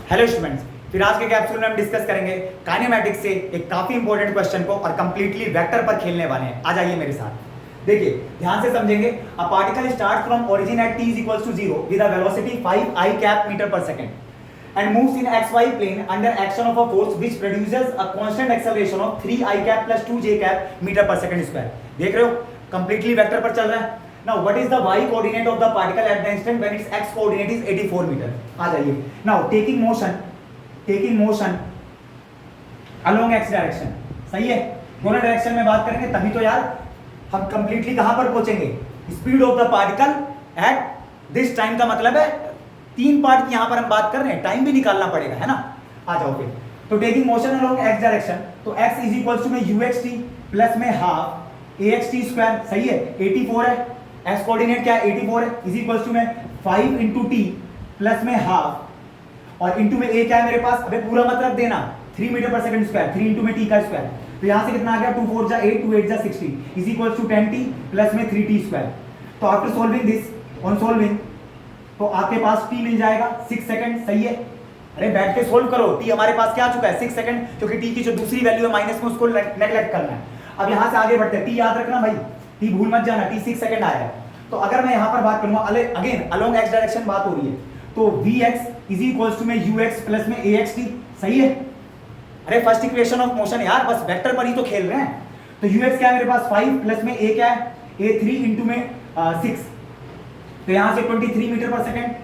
Hello students, फिर आज के कैप्सूल में हम डिस्कस करेंगे काइनेमैटिक्स से एक काफी इंपॉर्टेंट क्वेश्चन को और कंप्लीटली वेक्टर पर खेलने वाले हैं। आ जाइए मेरे साथ। देखिए ध्यान से समझेंगे। A particle start from origin at t equals to 0 with a velocity 5 i cap metre per second and moves in xy plane under action of a force which produces a constant acceleration of 3 i cap plus 2 j cap metre per second square. देख रहे हो, completely vector पर चल रहा है। Now what is the y coordinate of the particle at the instant when its x coordinate is 84 metre. आ जाइए। Now taking motion along x direction। सही है, दोनों डायरेक्शन में बात करेंगे तभी तो यार हम कंप्लीटली कहां पर पहुंचेंगे। Speed of the particle at this time का मतलब है तीन पार्ट की यहां पर हम बात कर रहे हैं, टाइम भी निकालना पड़ेगा, है ना। आ जाओ फिर। तो taking motion along x direction, तो x इज इक्वल्स टू में uxt प्लस में हाफ axt स्क्वायर। सही है, 84 है, x कोऑर्डिनेट क्या है 84 है, इज इक्वल्स टू में 5 इंटू टी प्लस में हाफ और इंटू में a क्या है मेरे पास, अबे पूरा मतलब देना 3 metre per second square, 3 into में t का स्क्वायर। तो यहां से कितना आ गया 2 4 जा 8 2 8 जा 16 is equals to 10t plus में 3t स्क्वायर। तो after solving this on solving तो आपके पास t मिल जाएगा 6 सेकंड। सही है, अरे बैठ के सोल्व करो। t हमारे पास क्या आ चुका है 6 सेकंड, क्योंकि t की जो दूसरी वैल्यू है माइनस में उसको नेगलेक्ट करना है। अब यहां से आगे बढ़ते हैं, t याद रखना भाई, t भूल मत जाना, t 6 सेकंड आया है। तो अगर मैं यहां पर बात करूंगा अगेन अलोंग x डायरेक्शन बात हो रही है, तो vx इज इक्वल्स टू में ux प्लस में axt। सही है, अरे फर्स्ट इक्वेशन ऑफ मोशन यार, बस वेक्टर पर ही तो खेल रहे हैं। तो ux क्या है मेरे पास 5 प्लस में a क्या है a 3 इंटू में 6, तो यहां से 23 मीटर पर सेकंड।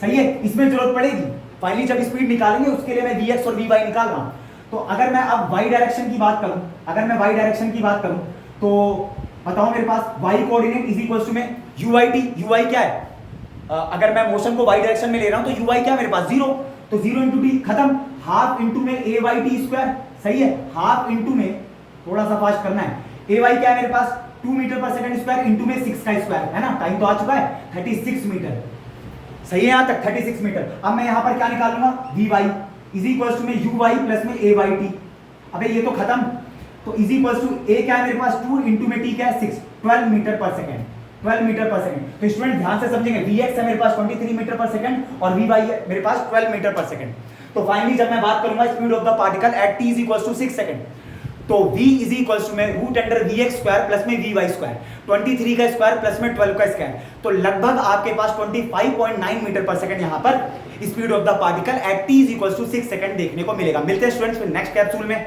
सही है, इसमें जरूरत पड़ेगी फाइनली जब स्पीड निकालेंगे, उसके लिए मैं vx और vy निकाल रहा हूं। तो अगर मैं अब y डायरेक्शन की बात करूं, तो बताओ मेरे पास y coordinate is equals to में uy क्या है, अगर मैं मोशन को y डायरेक्शन में ले रहा हूं तो uy क्या है मेरे पास 0, तो 0 इंटू टी खत्म, हाफ इंटू में a y t स्क्वायर। सही है, हाफ इंटू में थोड़ा सा फास्ट करना है, a y क्या है मेरे पास 2 metre per second square into में 6 का स्क्वायर, है ना। टाइम तो आ चुका है 36 मीटर। सही है, यहां तक 36 मीटर। अब मैं यहां पर क्या निकाल लूंगा vy इज इक्वल्स टू में uy प्लस में a y t। अबे ये तो खत्म, तो इज इक्वल्स टू a क्या है मेरे पास 2 इंटू में t क्या है 6, 12 metre per second, 12 metre per second. तो स्टूडेंट ध्यान से समझेंगे, vx है मेरे पास 23 मीटर पर सेकंड और vy है मेरे पास 12 मीटर पर सेकंड। तो फाइनली जब मैं बात करूंगा speed of the particle at t is equals to 6 second, तो v इज इक्वल्स टू में root under vx square plus में vy स्क्वायर, 23 का स्क्वायर प्लस में 12 का स्क्वायर। तो लगभग आपके पास 25.9 मीटर पर सेकंड यहां पर speed of the particle at t is equals to 6 second देखने को मिलेगा। मिलते हैं स्टूडेंट्स फिर नेक्स्ट कैप्सूल में।